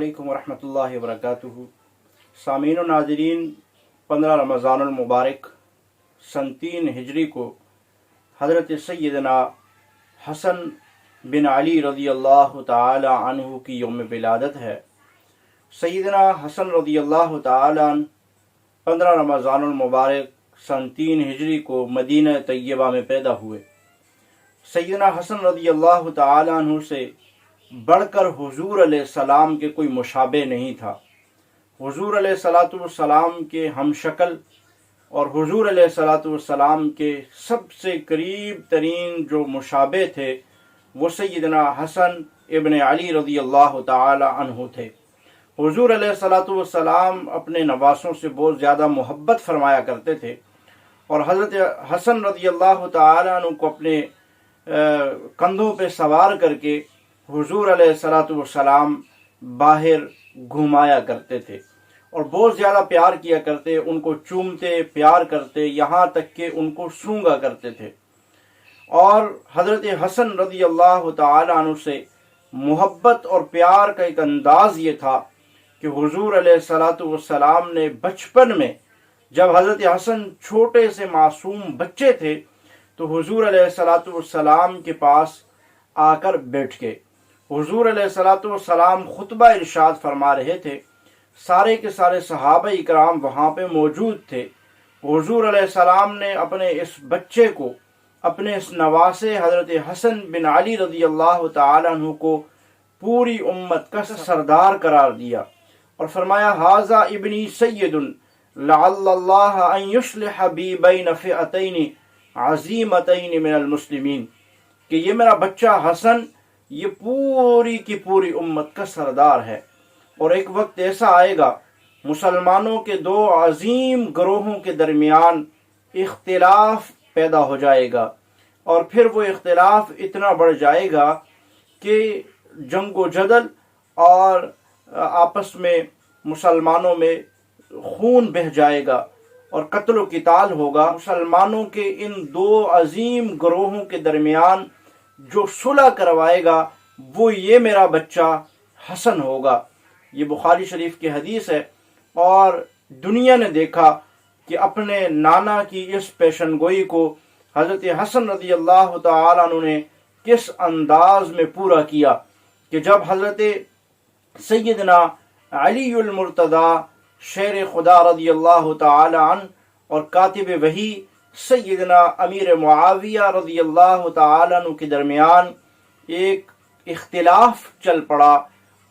علیکم ورحمۃ اللہ وبرکاتہ۔ سامعین و ناظرین، 15 رمضان المبارک سن 3 ہجری کو حضرت سیدنا حسن بن علی رضی اللہ تعالی عنہ کی یوم ولادت ہے۔ سیدنا حسن رضی اللہ تعالی عنہ 15 رمضان المبارک سن 3 ہجری کو مدینہ طیبہ میں پیدا ہوئے۔ سیدنا حسن رضی اللہ تعالی عنہ سے بڑھ کر حضور علیہ السلام کے کوئی مشابہ نہیں تھا۔ حضور علیہ السلام کے ہم شکل اور حضور علیہ السلام کے سب سے قریب ترین جو مشابہ تھے وہ سیدنا حسن ابن علی رضی اللہ تعالی عنہ تھے۔ حضور علیہ السلام اپنے نواسوں سے بہت زیادہ محبت فرمایا کرتے تھے، اور حضرت حسن رضی اللہ تعالی عنہ کو اپنے کندھوں پہ سوار کر کے حضور علیہ السلام باہر گھمایا کرتے تھے اور بہت زیادہ پیار کیا کرتے، ان کو چومتے، پیار کرتے، یہاں تک کہ ان کو سونگا کرتے تھے۔ اور حضرت حسن رضی اللہ تعالی عنہ سے محبت اور پیار کا ایک انداز یہ تھا کہ حضور علیہ السلام نے بچپن میں جب حضرت حسن چھوٹے سے معصوم بچے تھے تو حضور علیہ السلام کے پاس آ کر بیٹھ کے حضور علیہ السلام خطبہ ارشاد فرما رہے تھے۔ سارے کے سارے صحابہ اکرام وہاں پہ موجود تھے۔ حضور علیہ السلام نے اپنے اس بچے کو، اپنے اس نواسے حضرت حسن بن علی رضی اللہ تعالی عنہ کو پوری امت کا سردار قرار دیا اور فرمایا ھذا ابنی سید لعل اللہ ان یصلح بی بین فئتین عظیمتین من المسلمین، کہ یہ میرا بچہ حسن یہ پوری کی پوری امت کا سردار ہے، اور ایک وقت ایسا آئے گا مسلمانوں کے دو عظیم گروہوں کے درمیان اختلاف پیدا ہو جائے گا، اور پھر وہ اختلاف اتنا بڑھ جائے گا کہ جنگ و جدل اور آپس میں مسلمانوں میں خون بہہ جائے گا اور قتل و قتال ہوگا۔ مسلمانوں کے ان دو عظیم گروہوں کے درمیان جو صلح کروائے گا وہ یہ میرا بچہ حسن ہوگا۔ یہ بخاری شریف کی حدیث ہے، اور دنیا نے دیکھا کہ اپنے نانا کی اس پیشن گوئی کو حضرت حسن رضی اللہ تعالی عنہ نے کس انداز میں پورا کیا کہ جب حضرت سیدنا علی المرتضی شیر خدا رضی اللہ تعالی عنہ اور کاتب وحی سیدنا امیر معاویہ رضی اللہ تعالی عنہ کے درمیان ایک اختلاف چل پڑا،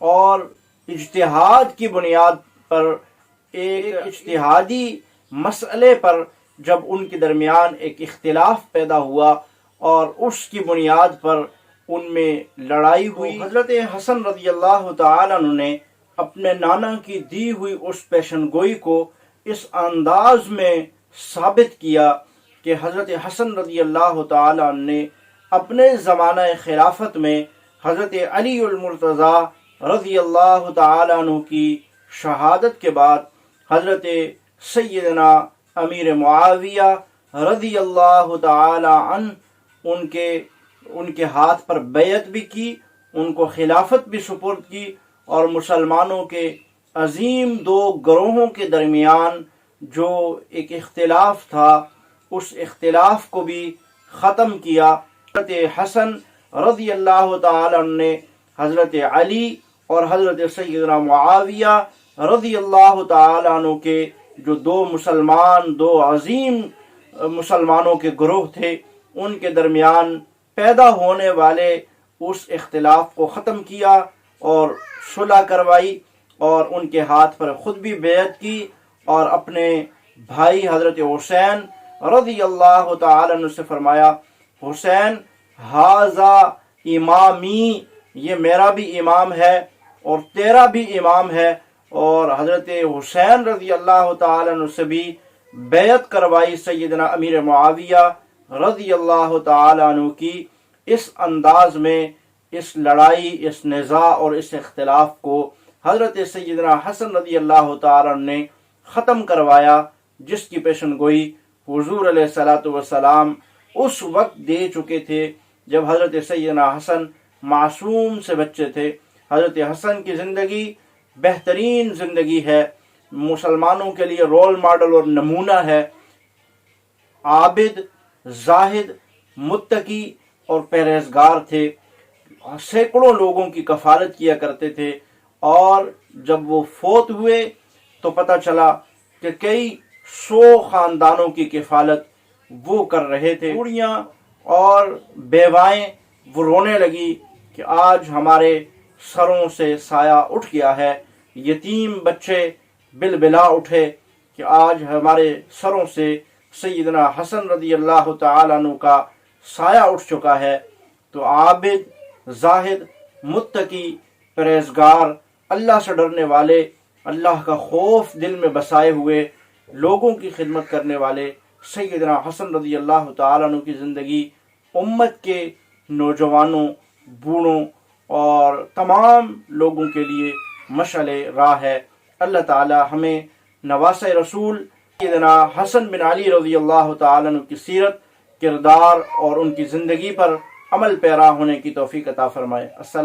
اور اجتہاد کی بنیاد پر ایک اجتہادی مسئلے پر جب ان کے درمیان ایک اختلاف پیدا ہوا اور اس کی بنیاد پر ان میں لڑائی ہوئی، حضرت حسن رضی اللہ تعالی عنہ نے اپنے نانا کی دی ہوئی اس پیشن گوئی کو اس انداز میں ثابت کیا کہ حضرت حسن رضی اللہ تعالی عنہ نے اپنے زمانہ خلافت میں حضرت علی المرتضی رضی اللہ تعالی عنہ کی شہادت کے بعد حضرت سیدنا امیر معاویہ رضی اللہ تعالی عنہ ان کے ہاتھ پر بیعت بھی کی، ان کو خلافت بھی سپرد کی، اور مسلمانوں کے عظیم دو گروہوں کے درمیان جو ایک اختلاف تھا اس اختلاف کو بھی ختم کیا۔ حضرت حسن رضی اللہ تعالی عنہ نے حضرت علی اور حضرت سیدنا معاویہ رضی اللہ تعالی عنہ کے جو دو عظیم مسلمانوں کے گروہ تھے ان کے درمیان پیدا ہونے والے اس اختلاف کو ختم کیا اور صلح کروائی، اور ان کے ہاتھ پر خود بھی بیعت کی، اور اپنے بھائی حضرت حسین رضی اللہ تعالی عنہ سے فرمایا حسین ھذا امامی، یہ میرا بھی امام ہے اور تیرا بھی امام ہے، اور حضرت حسین رضی اللہ تعالی عنہ سے بھی بیعت کروائی سیدنا امیر معاویہ رضی اللہ تعالی عنہ کی۔ اس انداز میں اس لڑائی، اس نزاع اور اس اختلاف کو حضرت سیدنا حسن رضی اللہ تعالی عنہ نے ختم کروایا، جس کی پیشن گوئی حضور علیہ السلام اس وقت دے چکے تھے جب حضرت سیدنا حسن معصوم سے بچے تھے۔ حضرت حسن کی زندگی بہترین زندگی ہے، مسلمانوں کے لیے رول ماڈل اور نمونہ ہے۔ عابد، زاہد، متقی اور پرہیزگار تھے، سینکڑوں لوگوں کی کفالت کیا کرتے تھے، اور جب وہ فوت ہوئے تو پتہ چلا کہ کئی 100 خاندانوں کی کفالت وہ کر رہے تھے۔ بوڑھیاں اور بیوائیں وہ رونے لگی کہ آج ہمارے سروں سے سایہ اٹھ گیا ہے، یتیم بچے بلبلا اٹھے کہ آج ہمارے سروں سے سیدنا حسن رضی اللہ تعالیٰ عنہ کا سایہ اٹھ چکا ہے۔ تو عابد، زاہد، متقی، پرہیزگار، اللہ سے ڈرنے والے، اللہ کا خوف دل میں بسائے ہوئے، لوگوں کی خدمت کرنے والے سیدنا حسن رضی اللہ تعالیٰ عنہ کی زندگی امت کے نوجوانوں، بوڑھوں اور تمام لوگوں کے لیے مشعل راہ ہے۔ اللہ تعالی ہمیں نواسۂ رسول سیدنا حسن بن علی رضی اللہ تعالیٰ عنہ کی سیرت، کردار اور ان کی زندگی پر عمل پیرا ہونے کی توفیق عطا فرمائے۔ السلام